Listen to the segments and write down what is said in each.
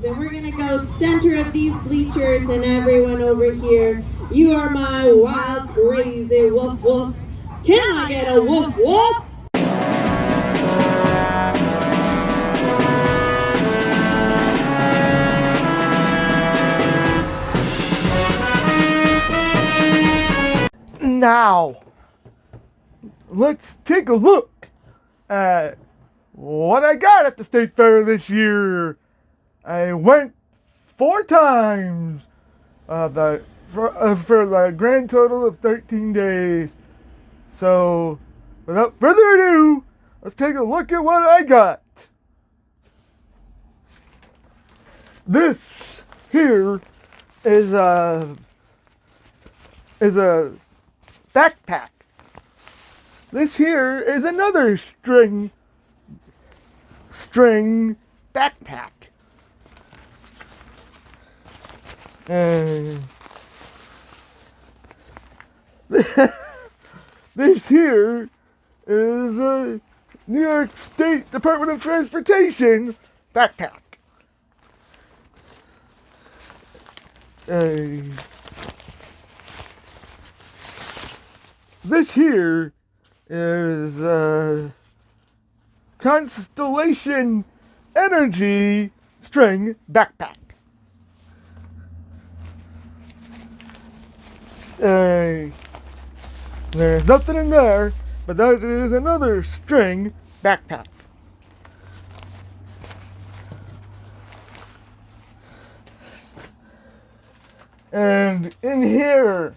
And we're going to go center of these bleachers and everyone over here. You are my wild, crazy woof woofs. Can I get a woof woof? Now, let's take a look at what I got at the state fair this year. I went 4 times for the grand total of 13 days. So, without further ado, let's take a look at what I got. This here is a backpack. This here is another string backpack. And this here is a New York State Department of Transportation backpack. This here is Constellation Energy string backpack. There's nothing in there, but that is another string backpack. And in here,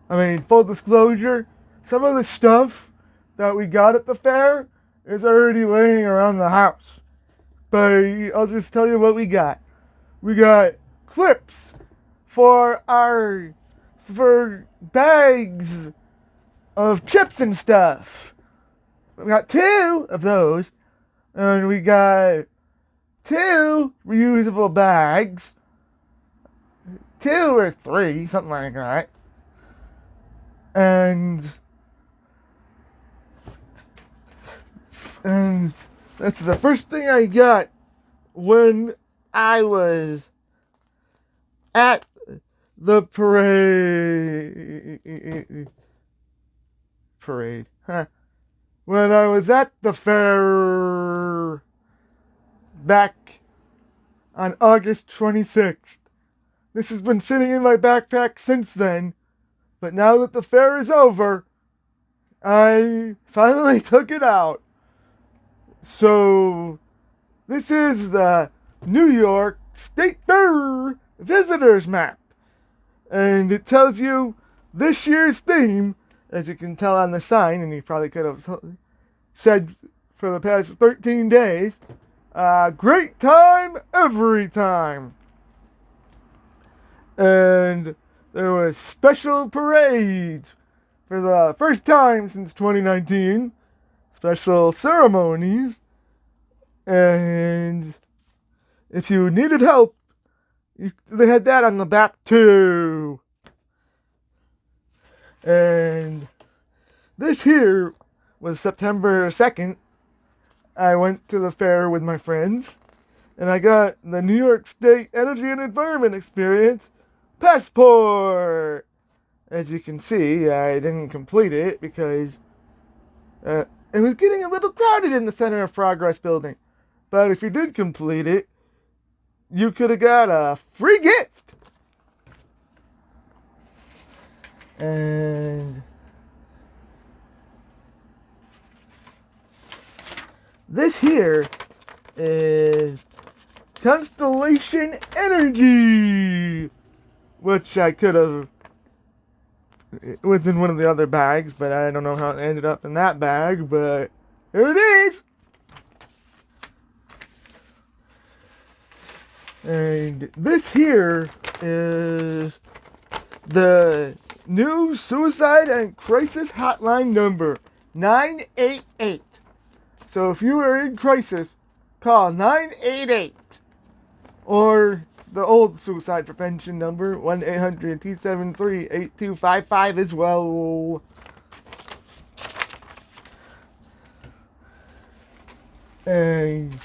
full disclosure, some of the stuff that we got at the fair is already laying around the house. But I'll just tell you what we got. We got clips for bags of chips and stuff. We got 2 of those. And we got 2 reusable bags. 2 or 3, something like that. And that's the first thing I got when I was at the parade. When I was at the fair back on August 26th. This has been sitting in my backpack since then. But now that the fair is over, I finally took it out. So, this is the New York State Fair Visitors Map. And it tells you this year's theme, as you can tell on the sign, and you probably could have said for the past 13 days, great time every time. And there was special parades for the first time since 2019, special ceremonies, and if you needed help, they had that on the back too. And this here was September 2nd. I went to the fair with my friends, and I got the New York State Energy and Environment Experience passport. As you can see, I didn't complete it because it was getting a little crowded in the Center of Progress building. But if you did complete it, you could have got a free gift. And this here is Constellation Energy, which I could have. It was in one of the other bags, but I don't know how it ended up in that bag, but here it is. And this here is the new suicide and crisis hotline number, 988. So if you are in crisis, call 988. Or the old suicide prevention number, 1-800-273-8255 as well. And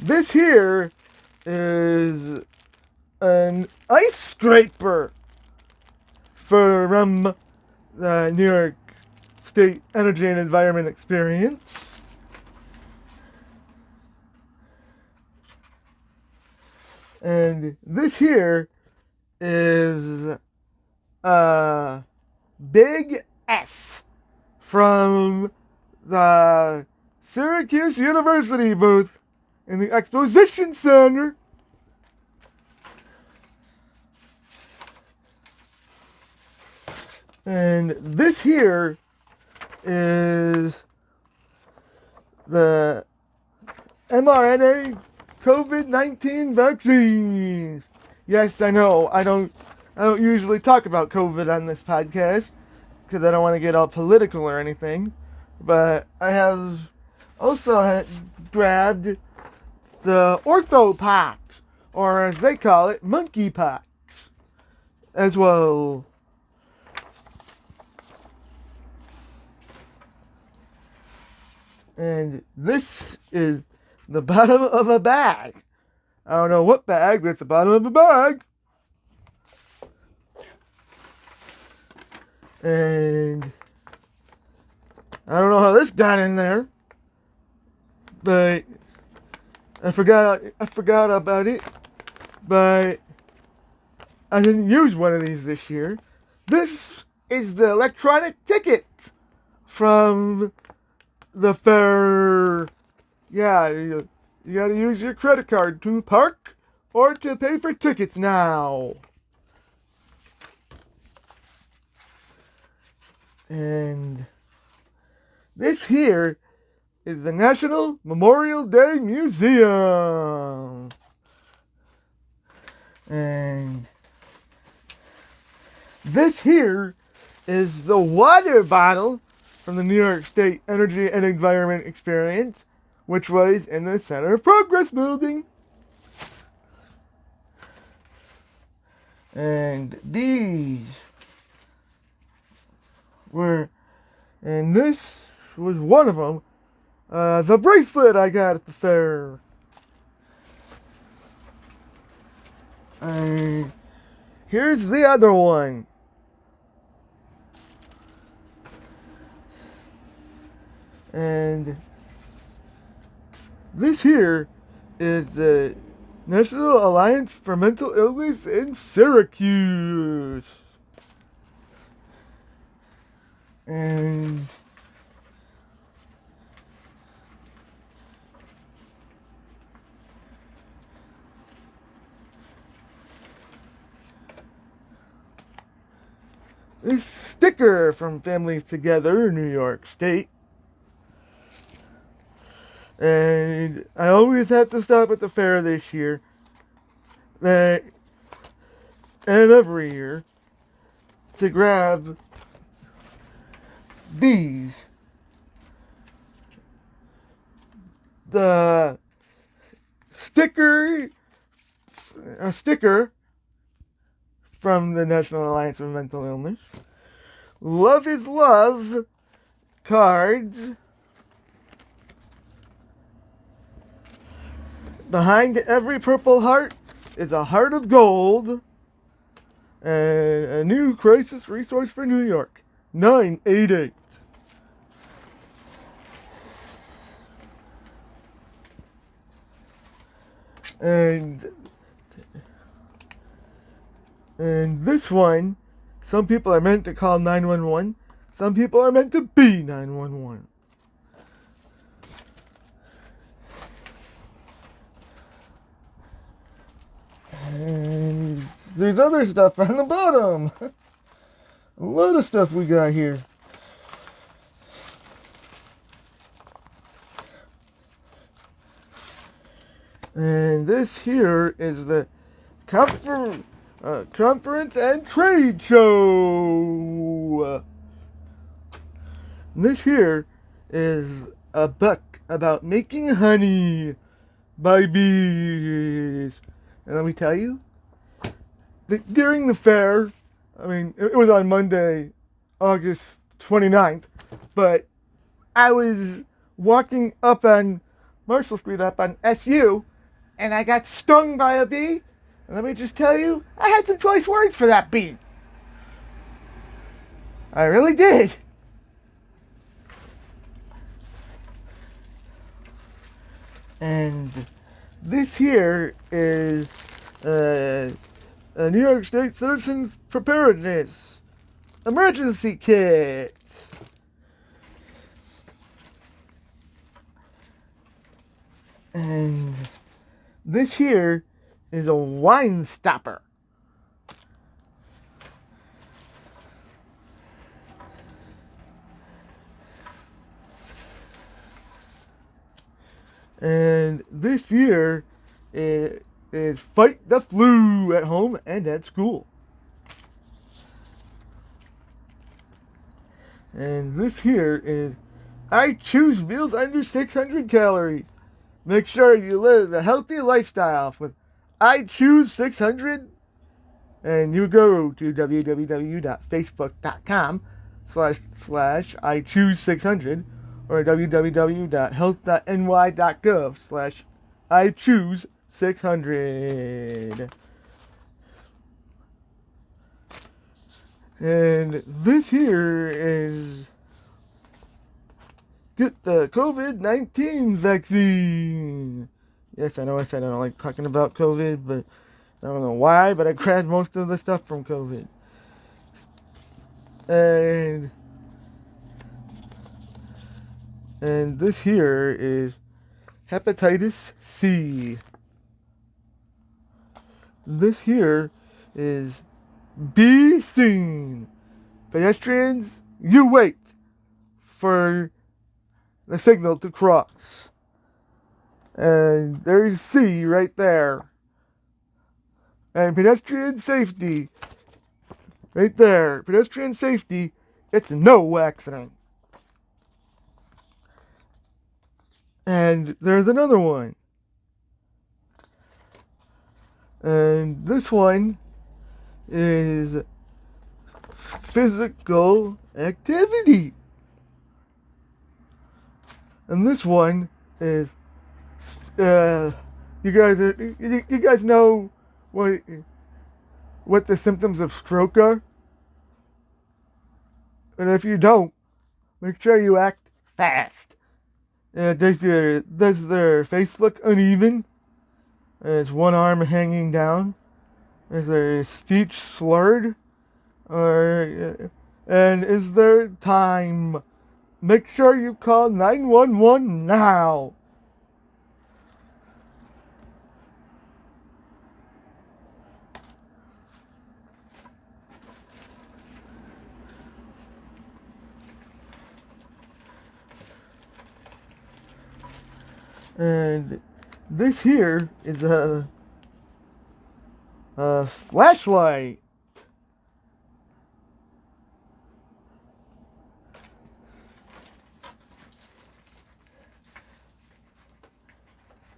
this here is an ice scraper from the New York State Energy and Environment Experience. And this here is a big S from the Syracuse University booth in the Exposition Center. And this here is the mRNA COVID-19 vaccines. Yes, I know. I don't usually talk about COVID on this podcast because I don't want to get all political or anything. But I have also grabbed the orthopox, or as they call it, monkeypox, as well. And this is the bottom of a bag. I don't know what bag, but it's the bottom of a bag. And I don't know how this got in there, but I forgot about it. But I didn't use one of these this year. This is the electronic ticket from the fair. Yeah, you gotta use your credit card to park or to pay for tickets now. And this here is the National Memorial Day Museum. And this here is the water bottle from the New York State Energy and Environment Experience, which was in the Center of Progress building. And these were, and this was one of them, the bracelet I got at the fair. And here's the other one. And this here is the National Alliance for Mental Illness in Syracuse. And this sticker from Families Together, New York State. And I always have to stop at the fair this year, and every year, to grab these. The sticker, a sticker from the National Alliance for Mental Illness. Love is Love cards. Behind every purple heart is a heart of gold. And a new crisis resource for New York. 988. And this one, some people are meant to call 911. Some people are meant to be 911. And there's other stuff on the bottom. A lot of stuff we got here. And this here is the conference and trade show. And this here is a book about making honey by bees. And let me tell you, during the fair, I mean, it was on Monday, August 29th, but I was walking up on Marshall Street, up on SU, and I got stung by a bee. And let me just tell you, I had some choice words for that bee. I really did. And this here is a New York State Citizens Preparedness Emergency Kit. And this here is a wine stopper. And this year is Fight the Flu at home and at school. And this here is I choose meals under 600 calories. Make sure you live a healthy lifestyle with I Choose 600. And you go to www.facebook.com/I Choose 600 or www.health.ny.gov/I Choose 600. And this here is get the COVID-19 vaccine. Yes, I know I said I don't like talking about COVID, but I don't know why, but I grabbed most of the stuff from COVID. And this here is hepatitis C. This here is be seen. Pedestrians, you wait for the signal to cross. And there's C right there. And pedestrian safety, right there. Pedestrian safety, it's no accident. And there's another one. And this one is physical activity. And this one is, you guys know what the symptoms of stroke are? And if you don't, make sure you act fast. Does their face look uneven? Is one arm hanging down? Is their speech slurred? And is there time? Make sure you call 911 now. And this here is a flashlight.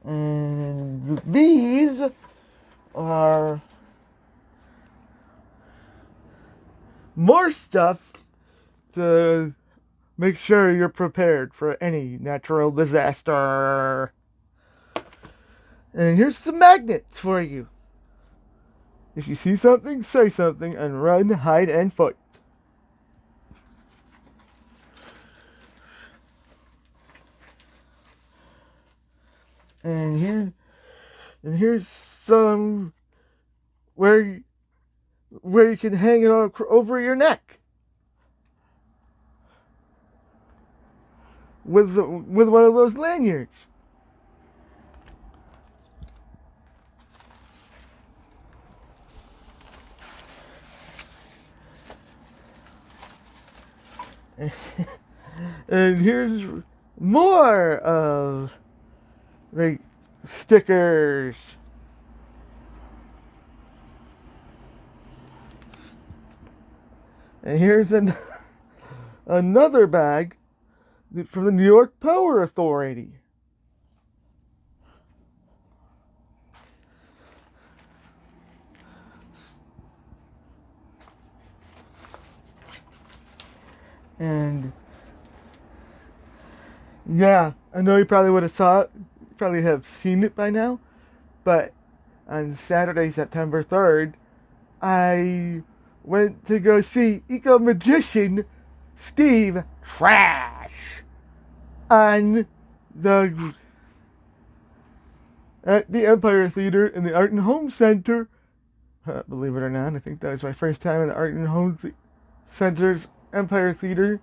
And these are more stuff to make sure you're prepared for any natural disaster. And here's some magnets for you. If you see something, say something, and run, hide, and fight. And here's some where you can hang it all over your neck with one of those lanyards. And here's more of the stickers. And here's another bag from the New York Power Authority. And yeah, I know you probably would have saw it, you probably have seen it by now, But on Saturday, September 3rd, I went to go see Eco Magician Steve Trash on at the Empire Theater in the Art and Home Center. Believe it or not, I think that was my first time in the Art and Home Center's Empire Theater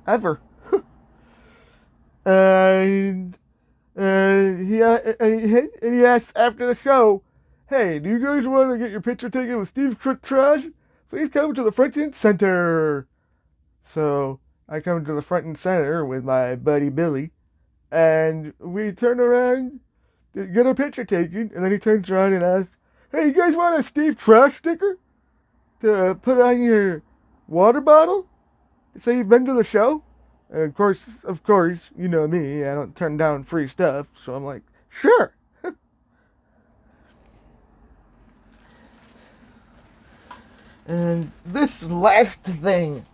ever. And he asked after the show, "Hey, do you guys want to get your picture taken with Steve Trash? Please come to the front and center." So I come to the front and center with my buddy Billy, and we turn around to get a picture taken, and then he turns around and asks, "Hey, you guys want a Steve Trash sticker to put on your water bottle to say you've been to the show?" And of course, you know me, I don't turn down free stuff, so I'm like, sure. And this last thing,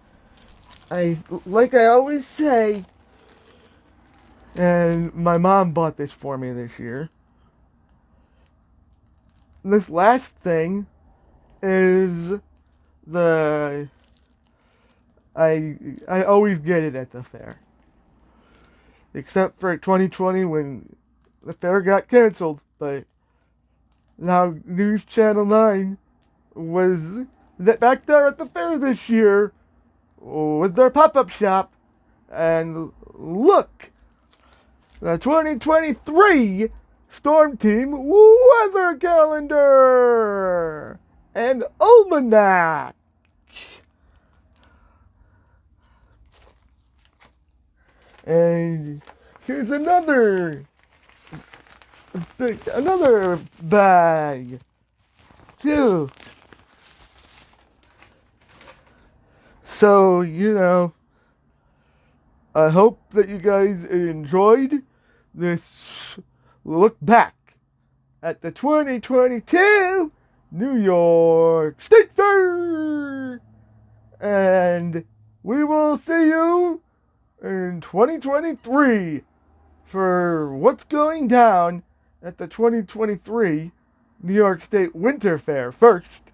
like I always say, and my mom bought this for me this year. This last thing is I always get it at the fair. Except for 2020 when the fair got canceled, but now News Channel 9 was back there at the fair this year with their pop-up shop. And look, the 2023 Storm Team weather calendar and almanac. And here's another bag too. So, I hope that you guys enjoyed this look back at the 2022 New York State Fair. And we will see you in 2023 for what's going down at the 2023 New York State Winter Fair first.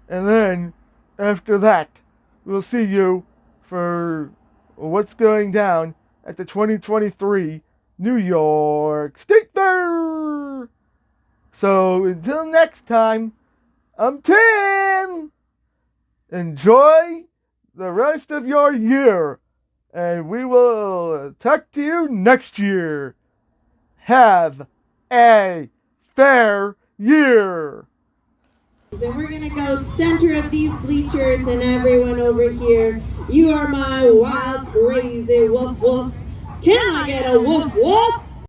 And then after that, we'll see you for what's going down at the 2023 New York State Fair. So until next time, I'm Tim. Enjoy the rest of your year, and we will talk to you next year. Have a fair year. And we're going to go center of these bleachers, and everyone over here, you are my wild, crazy woof woofs. Can I get a woof woof?